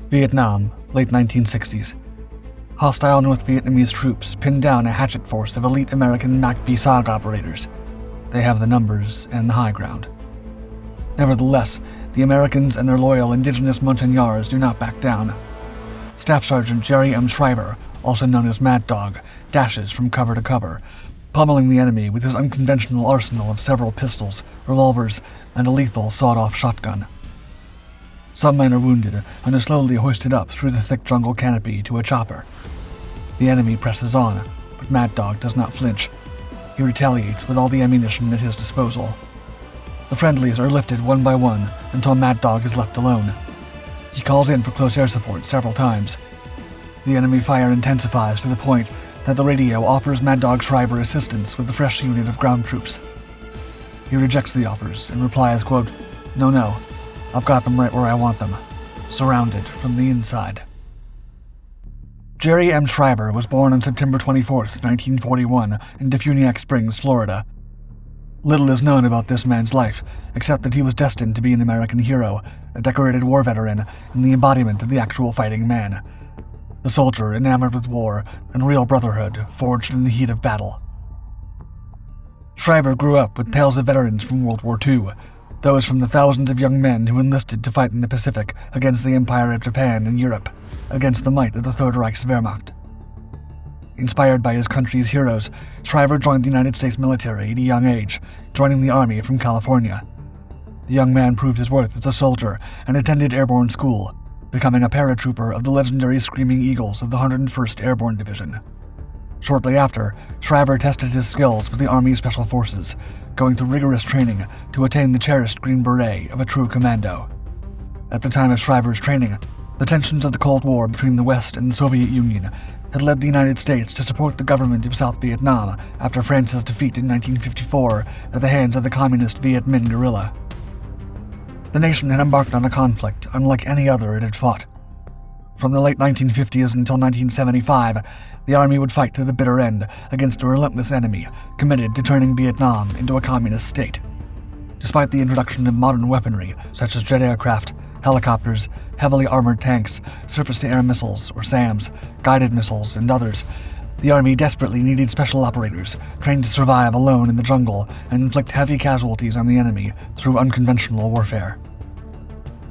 Vietnam, late 1960s. Hostile North Vietnamese troops pinned down a Hatchet Force of elite American MACV-SOG operators. They have the numbers and the high ground. Nevertheless, the Americans and their loyal indigenous Montagnards do not back down. Staff Sergeant Jerry M. Shriver, also known as Mad Dog, dashes from cover to cover, pummeling the enemy with his unconventional arsenal of several pistols, revolvers, and a lethal sawed-off shotgun. Some men are wounded and are slowly hoisted up through the thick jungle canopy to a chopper. The enemy presses on, but Mad Dog does not flinch. He retaliates with all the ammunition at his disposal. The friendlies are lifted one by one until Mad Dog is left alone. He calls in for close air support several times. The enemy fire intensifies to the point that the radio offers Mad Dog Shriver assistance with a fresh unit of ground troops. He rejects the offers and replies, quote, No, I've got them right where I want them, surrounded from the inside. Jerry M. Shriver was born on September 24, 1941, in Defuniak Springs, Florida. Little is known about this man's life, except that he was destined to be an American hero, a decorated war veteran, and the embodiment of the actual fighting man. The soldier enamored with war and real brotherhood forged in the heat of battle. Shriver grew up with tales of veterans from World War II, those from the thousands of young men who enlisted to fight in the Pacific against the Empire of Japan and Europe, against the might of the Third Reich's Wehrmacht. Inspired by his country's heroes, Shriver joined the United States military at a young age, joining the Army from California. The young man proved his worth as a soldier and attended airborne school, becoming a paratrooper of the legendary Screaming Eagles of the 101st Airborne Division. Shortly after, Shriver tested his skills with the Army Special Forces, going through rigorous training to attain the cherished Green Beret of a true commando. At the time of Shriver's training, the tensions of the Cold War between the West and the Soviet Union had led the United States to support the government of South Vietnam after France's defeat in 1954 at the hands of the communist Viet Minh guerrilla. The nation had embarked on a conflict unlike any other it had fought. From the late 1950s until 1975, the Army would fight to the bitter end against a relentless enemy committed to turning Vietnam into a communist state. Despite the introduction of modern weaponry, such as jet aircraft, helicopters, heavily armored tanks, surface-to-air missiles, or SAMs, guided missiles, and others, the Army desperately needed special operators trained to survive alone in the jungle and inflict heavy casualties on the enemy through unconventional warfare.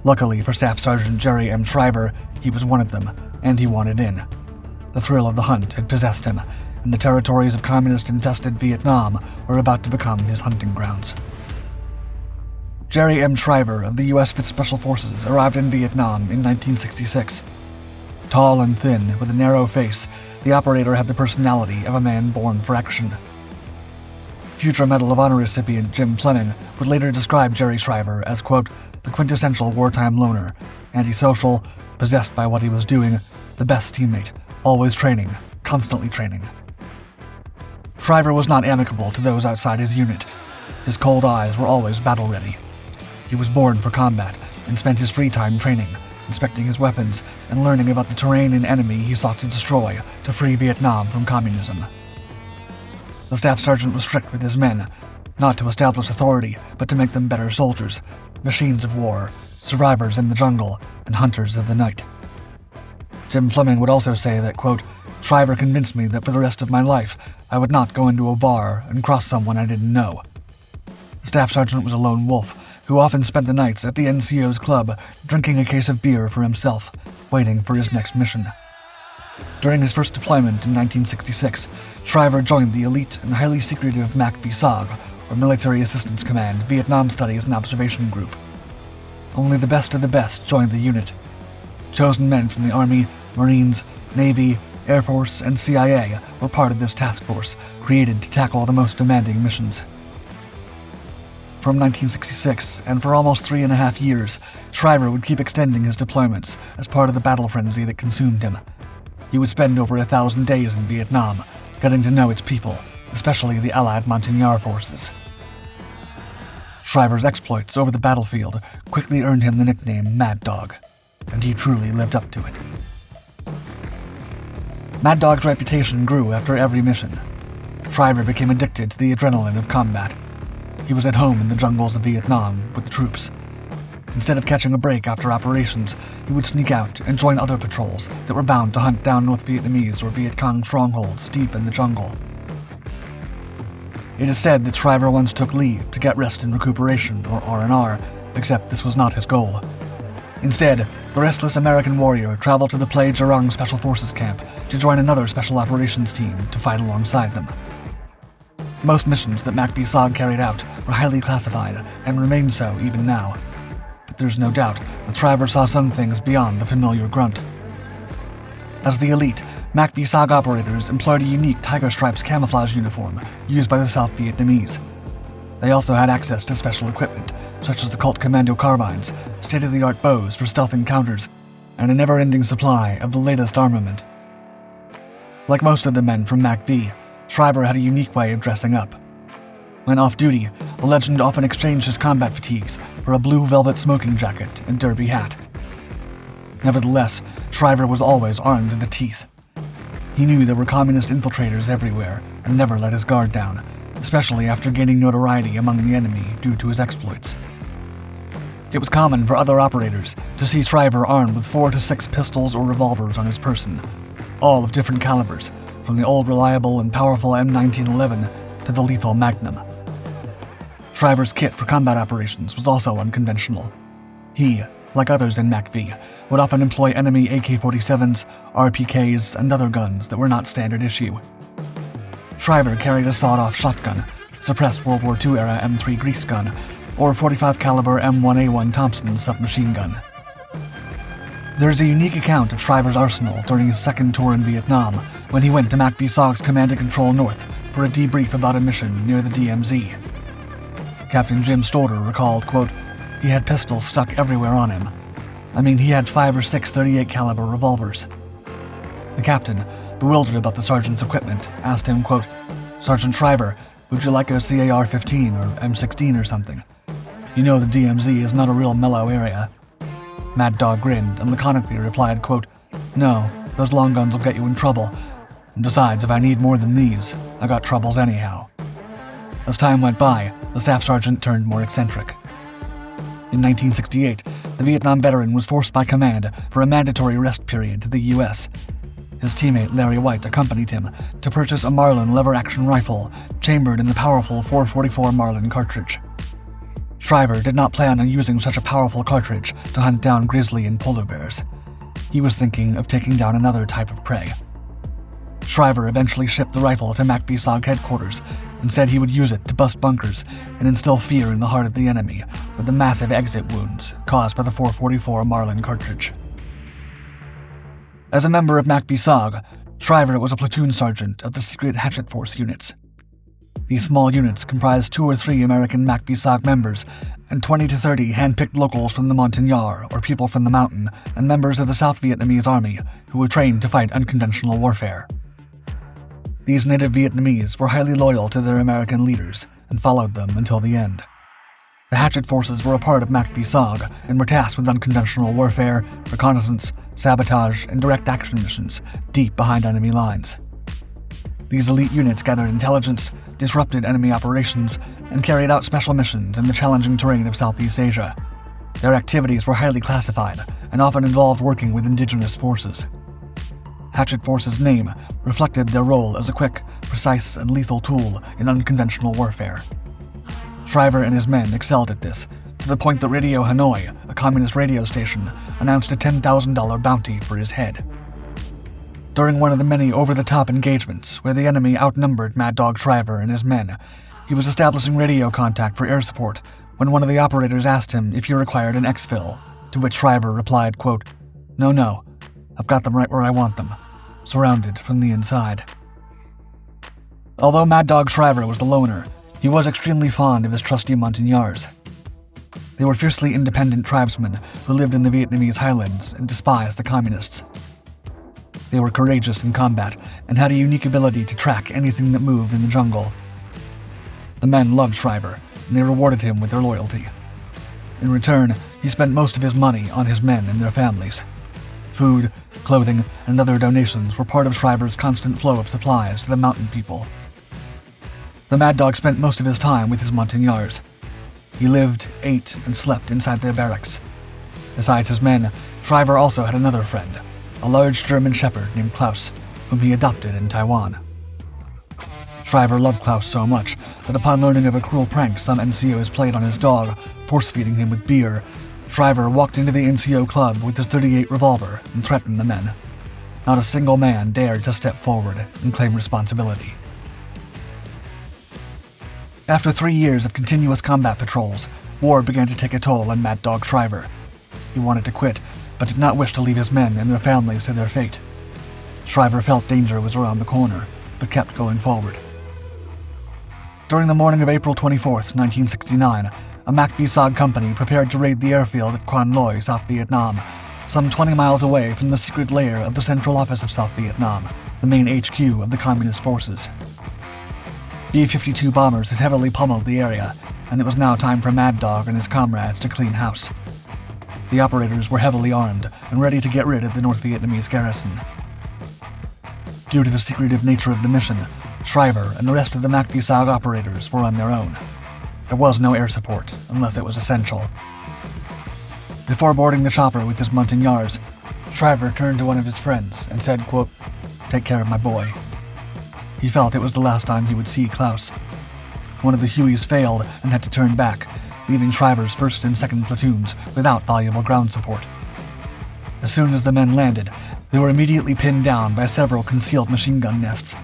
Luckily for Staff Sergeant Jerry M. Shriver, he was one of them, and he wanted in. The thrill of the hunt had possessed him, and the territories of communist-infested Vietnam were about to become his hunting grounds. Jerry M. Shriver of the U.S. 5th Special Forces arrived in Vietnam in 1966. Tall and thin, with a narrow face, the operator had the personality of a man born for action. Future Medal of Honor recipient Jim Fleming would later describe Jerry Shriver as, quote, the quintessential wartime loner, antisocial, possessed by what he was doing, the best teammate, always training, constantly training. Shriver was not amicable to those outside his unit. His cold eyes were always battle-ready. He was born for combat and spent his free time training, inspecting his weapons, and learning about the terrain and enemy he sought to destroy to free Vietnam from communism. The staff sergeant was strict with his men, not to establish authority, but to make them better soldiers, machines of war, survivors in the jungle, and hunters of the night. Jim Fleming would also say that, quote, Shriver convinced me that for the rest of my life, I would not go into a bar and cross someone I didn't know. The staff sergeant was a lone wolf, who often spent the nights at the NCO's club, drinking a case of beer for himself, waiting for his next mission. During his first deployment in 1966, Shriver joined the elite and highly secretive MACV-SOG, or Military Assistance Command, Vietnam Studies and Observation Group. Only the best of the best joined the unit. Chosen men from the Army, Marines, Navy, Air Force, and CIA were part of this task force, created to tackle the most demanding missions. From 1966, and for almost 3.5 years, Shriver would keep extending his deployments as part of the battle frenzy that consumed him. He would spend over 1,000 days in Vietnam, getting to know its people, especially the Allied Montagnard forces. Shriver's exploits over the battlefield quickly earned him the nickname Mad Dog, and he truly lived up to it. Mad Dog's reputation grew after every mission. Shriver became addicted to the adrenaline of combat. He was at home in the jungles of Vietnam with the troops. Instead of catching a break after operations, he would sneak out and join other patrols that were bound to hunt down North Vietnamese or Viet Cong strongholds deep in the jungle. It is said that Shriver once took leave to get rest and recuperation, or R&R, except this was not his goal. Instead, the restless American warrior traveled to the Plei Jarong Special Forces camp to join another special operations team to fight alongside them. Most missions that MACV-SOG carried out were highly classified and remain so even now. But there's no doubt that Shriver saw some things beyond the familiar grunt. As the elite, MACV-SOG operators employed a unique Tiger Stripes camouflage uniform used by the South Vietnamese. They also had access to special equipment, such as the Colt Commando carbines, state-of-the-art bows for stealth encounters, and a never-ending supply of the latest armament. Like most of the men from MACV, Shriver had a unique way of dressing up. When off-duty, the legend often exchanged his combat fatigues for a blue velvet smoking jacket and derby hat. Nevertheless, Shriver was always armed to the teeth. He knew there were communist infiltrators everywhere and never let his guard down, especially after gaining notoriety among the enemy due to his exploits. It was common for other operators to see Shriver armed with 4 to 6 pistols or revolvers on his person, all of different calibers, from the old reliable and powerful M1911 to the lethal Magnum. Shriver's kit for combat operations was also unconventional. He, like others in MACV, would often employ enemy AK-47s, RPKs, and other guns that were not standard issue. Shriver carried a sawed-off shotgun, suppressed World War II-era M3 grease gun, or 45 caliber M1A1 Thompson submachine gun. There is a unique account of Shriver's arsenal during his second tour in Vietnam, when he went to MACV-SOG's Command and Control North for a debrief about a mission near the DMZ. Captain Jim Stoder recalled, quote, "He had pistols stuck everywhere on him. I mean, he had 5 or 6 38 caliber revolvers." The captain, bewildered about the sergeant's equipment, asked him, quote, "Sergeant Shriver, would you like a CAR-15 or M16 or something? You know the DMZ is not a real mellow area." Mad Dog grinned and laconically replied, quote, "No, those long guns will get you in trouble. And besides, if I need more than these, I got troubles anyhow." As time went by, the staff sergeant turned more eccentric. In 1968, the Vietnam veteran was forced by command for a mandatory rest period to the U.S. His teammate Larry White accompanied him to purchase a Marlin lever-action rifle chambered in the powerful .444 Marlin cartridge. Shriver did not plan on using such a powerful cartridge to hunt down grizzly and polar bears. He was thinking of taking down another type of prey. Shriver eventually shipped the rifle to MACV-SOG headquarters and said he would use it to bust bunkers and instill fear in the heart of the enemy with the massive exit wounds caused by the .444 Marlin cartridge. As a member of MACV-SOG, Shriver was a platoon sergeant of the secret Hatchet Force units. These small units comprised 2 or 3 American MACV-SOG members and 20 to 30 hand-picked locals from the Montagnards, or people from the mountain, and members of the South Vietnamese army who were trained to fight unconventional warfare. These native Vietnamese were highly loyal to their American leaders and followed them until the end. The Hatchet Forces were a part of MACV-SOG and were tasked with unconventional warfare, reconnaissance, sabotage, and direct action missions deep behind enemy lines. These elite units gathered intelligence, disrupted enemy operations, and carried out special missions in the challenging terrain of Southeast Asia. Their activities were highly classified and often involved working with indigenous forces. Hatchet Force's name reflected their role as a quick, precise, and lethal tool in unconventional warfare. Shriver and his men excelled at this, to the point that Radio Hanoi, a communist radio station, announced a $10,000 bounty for his head. During one of the many over-the-top engagements where the enemy outnumbered Mad Dog Shriver and his men, he was establishing radio contact for air support when one of the operators asked him if he required an exfil, to which Shriver replied, quote, No, I've got them right where I want them, surrounded from the inside." Although Mad Dog Shriver was the loner, he was extremely fond of his trusty Montagnards. They were fiercely independent tribesmen who lived in the Vietnamese highlands and despised the communists. They were courageous in combat and had a unique ability to track anything that moved in the jungle. The men loved Shriver, and they rewarded him with their loyalty. In return, he spent most of his money on his men and their families. Food, clothing, and other donations were part of Shriver's constant flow of supplies to the mountain people. The Mad Dog spent most of his time with his Montagnards. He lived, ate, and slept inside their barracks. Besides his men, Shriver also had another friend, a large German shepherd named Klaus, whom he adopted in Taiwan. Shriver loved Klaus so much that upon learning of a cruel prank some NCOs played on his dog, force-feeding him with beer, Shriver walked into the NCO club with his .38 revolver and threatened the men. Not a single man dared to step forward and claim responsibility. After 3 years of continuous combat patrols, war began to take a toll on Mad Dog Shriver. He wanted to quit, but did not wish to leave his men and their families to their fate. Shriver felt danger was around the corner, but kept going forward. During the morning of April 24th, 1969, a MACV-SOG company prepared to raid the airfield at Quan Loi, South Vietnam, some 20 miles away from the secret lair of the Central Office of South Vietnam, the main HQ of the Communist forces. B-52 bombers had heavily pummeled the area, and it was now time for Mad Dog and his comrades to clean house. The operators were heavily armed and ready to get rid of the North Vietnamese garrison. Due to the secretive nature of the mission, Shriver and the rest of the MACV-SOG operators were on their own. There was no air support, unless it was essential. Before boarding the chopper with his Montagnards, Shriver turned to one of his friends and said, quote, "Take care of my boy." He felt it was the last time he would see Klaus. One of the Hueys failed and had to turn back, leaving Shriver's 1st and 2nd platoons without valuable ground support. As soon as the men landed, they were immediately pinned down by several concealed machine gun nests.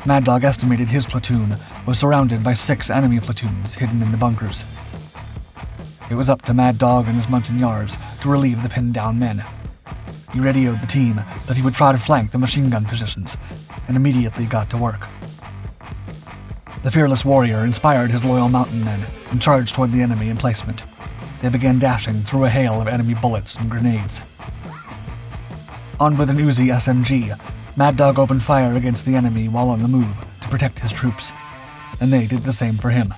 Mad Dog estimated his platoon was surrounded by 6 enemy platoons hidden in the bunkers. It was up to Mad Dog and his Montagnards to relieve the pinned-down men. He radioed the team that he would try to flank the machine gun positions, and immediately got to work. The fearless warrior inspired his loyal mountain men and charged toward the enemy emplacement. They began dashing through a hail of enemy bullets and grenades. Armed with an Uzi SMG, Mad Dog opened fire against the enemy while on the move to protect his troops, and they did the same for him.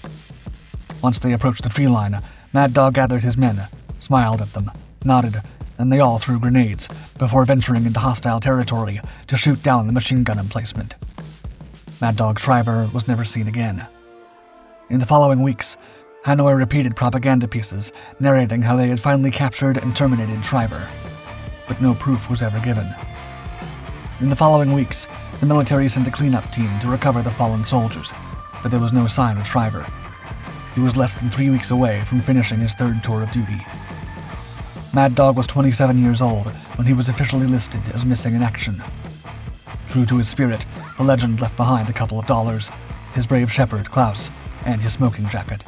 Once they approached the tree line, Mad Dog gathered his men, smiled at them, nodded, and they all threw grenades before venturing into hostile territory to shoot down the machine gun emplacement. Mad Dog Shriver was never seen again. In the following weeks, Hanoi repeated propaganda pieces narrating how they had finally captured and terminated Shriver, but no proof was ever given. In the following weeks, the military sent a cleanup team to recover the fallen soldiers, but there was no sign of Shriver. He was less than 3 weeks away from finishing his 3rd tour of duty. Mad Dog was 27 years old when he was officially listed as missing in action. True to his spirit, the legend left behind a couple of dollars, his brave shepherd Klaus, and his smoking jacket.